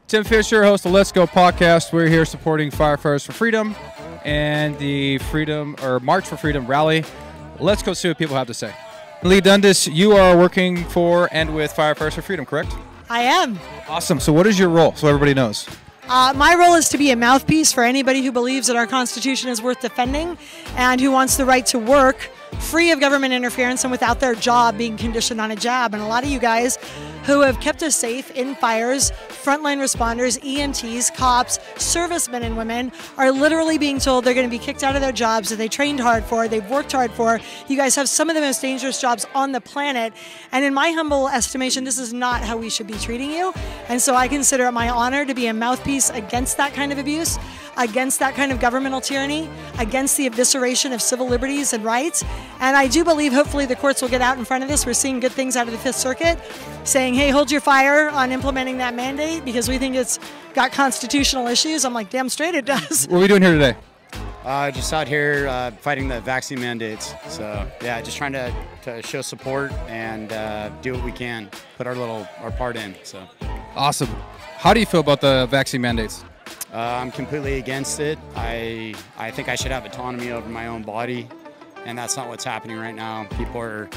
Tim Fisher, host of Let's Go podcast. We're here supporting Firefighters for Freedom and the March for Freedom rally. Let's go see what people have to say. Lee Dundas, you are working for and with Firefighters for Freedom, correct? I am. Awesome. So what is your role, so everybody knows? My role is to be a mouthpiece for anybody who believes that our Constitution is worth defending and who wants the right to work free of government interference and without their job being conditioned on a job. And a lot of you guys who have kept us safe in fires, frontline responders, EMTs, cops, servicemen and women are literally being told they're going to be kicked out of their jobs that they trained hard for, they've worked hard for. You guys have some of the most dangerous jobs on the planet. And in my humble estimation, this is not how we should be treating you. And so I consider it my honor to be a mouthpiece against that kind of abuse, against that kind of governmental tyranny, against the evisceration of civil liberties and rights. And I do believe hopefully the courts will get out in front of this. We're seeing good things out of the Fifth Circuit saying, hey, hold your fire on implementing that mandate because we think it's got constitutional issues. I'm like, damn straight it does. What are we doing here today? Just out here fighting the vaccine mandates. So yeah, just trying to show support and do what we can, put our part in. So awesome. How do you feel about the vaccine mandates? I'm completely against it. I think I should have autonomy over my own body, and that's not what's happening right now. People are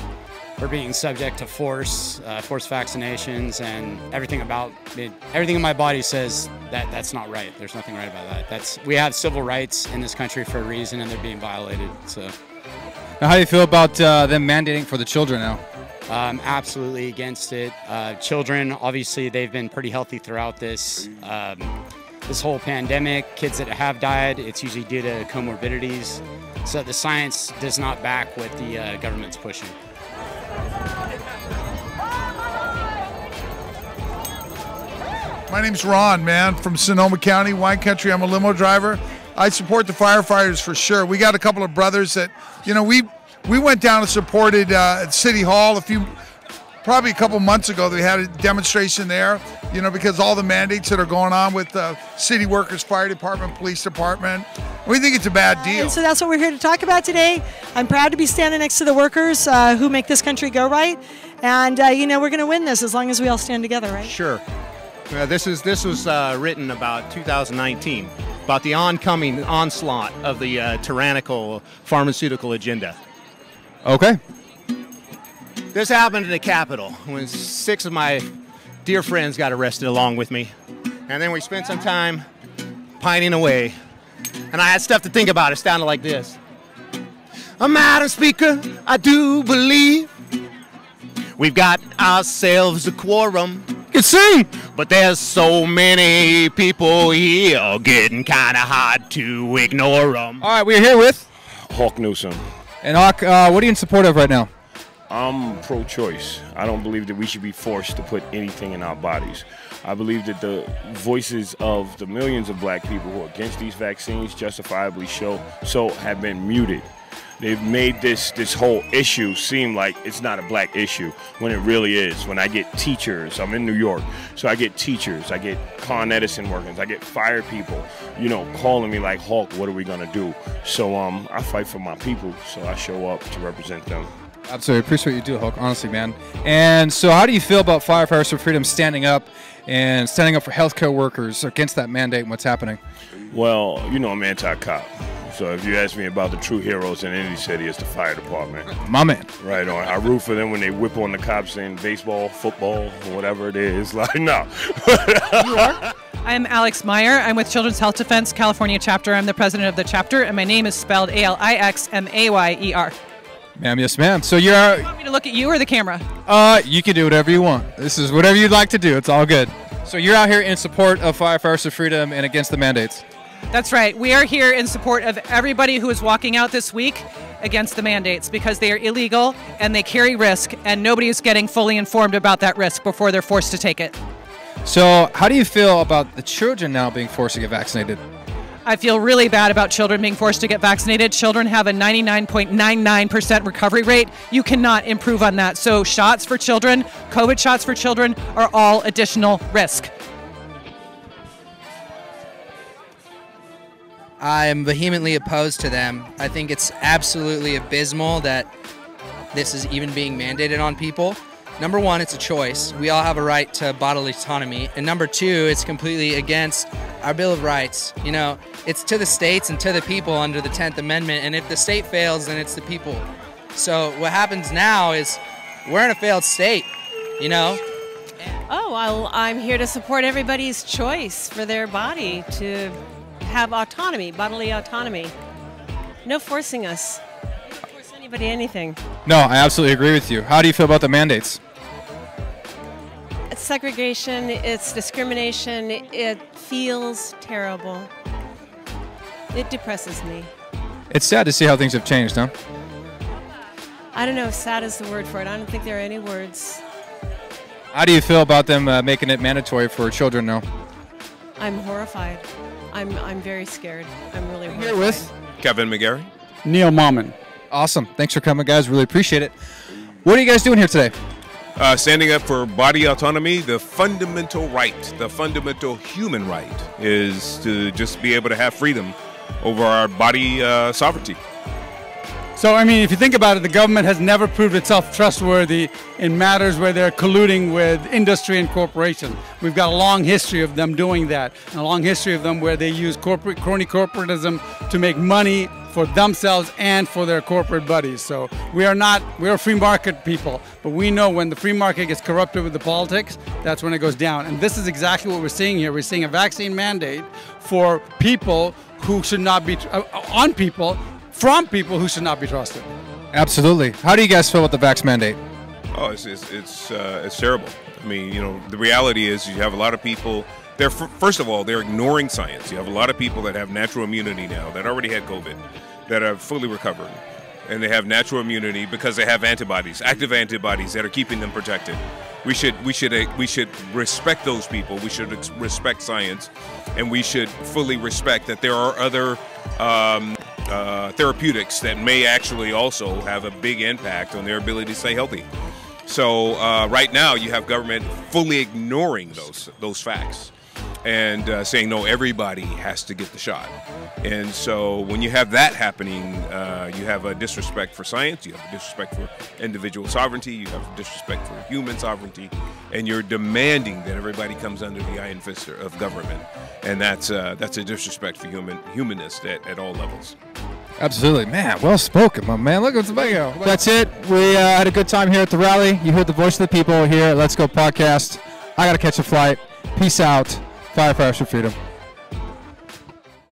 being subject to force vaccinations, and everything about it, everything in my body says that that's not right. There's nothing right about that. We have civil rights in this country for a reason, and they're being violated. So, now, how do you feel about them mandating for the children now? I'm absolutely against it. Children, obviously, they've been pretty healthy throughout this whole pandemic. Kids that have died, it's usually due to comorbidities. So the science does not back what the government's pushing. My name's Ron, man, from Sonoma County, wine country. I'm a limo driver. I support the firefighters for sure. We got a couple of brothers that, we went down and supported at City Hall probably a couple months ago. They had a demonstration there, because all the mandates that are going on with city workers, fire department, police department. We think it's a bad deal. And so that's what we're here to talk about today. I'm proud to be standing next to the workers who make this country go right. And, we're going to win this as long as we all stand together, right? Sure. This was written about 2019, about the oncoming onslaught of the tyrannical pharmaceutical agenda. Okay. This happened in the Capitol when 6 of my dear friends got arrested along with me. And then we spent some time pining away. And I had stuff to think about. It sounded like this. Madam Speaker, I do believe we've got ourselves a quorum. You can see, but there's so many people here getting kind of hard to ignore them. All right, we're here with Hawk Newsom. And Hawk, what are you in support of right now? I'm pro-choice. I don't believe that we should be forced to put anything in our bodies. I believe that the voices of the millions of black people who are against these vaccines justifiably have been muted. They've made this whole issue seem like it's not a black issue when it really is. When I get teachers, I'm in New York, so I get teachers, I get Con Edison workers, I get fire people, calling me like, Hawk, what are we gonna do? So I fight for my people, so I show up to represent them. Absolutely, appreciate what you do, Hawk, honestly, man. And so how do you feel about Firefighters for Freedom standing up for healthcare workers against that mandate and what's happening? Well, I'm anti-cop. So if you ask me about the true heroes in any city, it's the fire department. My man. Right on. I root for them when they whip on the cops in baseball, football, whatever it is. Like, no. You are? I'm Alex Meyer. I'm with Children's Health Defense California chapter. I'm the president of the chapter, and my name is spelled Alixmayer. Ma'am, yes, ma'am. So you want me to look at you or the camera? You can do whatever you want. This is whatever you'd like to do. It's all good. So you're out here in support of Firefighters for Freedom and against the mandates. That's right. We are here in support of everybody who is walking out this week against the mandates because they are illegal and they carry risk, and nobody is getting fully informed about that risk before they're forced to take it. So how do you feel about the children now being forced to get vaccinated? I feel really bad about children being forced to get vaccinated. Children have a 99.99% recovery rate. You cannot improve on that. So shots for children, COVID shots for children are all additional risk. I'm vehemently opposed to them. I think it's absolutely abysmal that this is even being mandated on people. number one, it's a choice. We all have a right to bodily autonomy. And number two, it's completely against our Bill of Rights. You know, it's to the states and to the people under the 10th Amendment. And if the state fails, then it's the people. So what happens now is we're in a failed state, you know? Oh, well, I'm here to support everybody's choice for their body to have autonomy, bodily autonomy. No forcing us. Don't force anybody anything. No, I absolutely agree with you. How do you feel about the mandates? It's segregation, it's discrimination, it feels terrible. It depresses me. It's sad to see how things have changed, huh? I don't know if sad is the word for it. I don't think there are any words. How do you feel about them making it mandatory for children now? I'm horrified. I'm very scared. I'm really horrified. Here with Kevin McGarry. Neil Momman. Awesome. Thanks for coming, guys. Really appreciate it. What are you guys doing here today? Standing up for body autonomy. The fundamental right, the fundamental human right is to just be able to have freedom over our body sovereignty. So, I mean, if you think about it, the government has never proved itself trustworthy in matters where they're colluding with industry and corporations. We've got a long history of them doing that, and a long history of them where they use crony corporatism to make money for themselves and for their corporate buddies. So we're free market people, but we know when the free market gets corrupted with the politics, that's when it goes down. And this is exactly what we're seeing here. We're seeing a vaccine mandate for people who should not be, from people who should not be trusted. Absolutely. How do you guys feel about the vax mandate? Oh, it's terrible. I mean, you know, the reality is you have a lot of people. First of all, they're ignoring science. You have a lot of people that have natural immunity now that already had COVID, that are fully recovered, and they have natural immunity because they have antibodies, active antibodies that are keeping them protected. We should respect those people. We should respect science, and we should fully respect that there are other therapeutics that may actually also have a big impact on their ability to stay healthy. So right now you have government fully ignoring those facts and saying, no, everybody has to get the shot. And so when you have that happening, you have a disrespect for science, you have a disrespect for individual sovereignty, you have a disrespect for human sovereignty, and you're demanding that everybody comes under the iron fist of government. And that's a disrespect for humanists at all levels. Absolutely. Man, well spoken, my man. Look at the video. That's it. We had a good time here at the rally. You heard the voice of the people here at Let's Go Podcast. I got to catch a flight. Peace out. Firefighters for Freedom.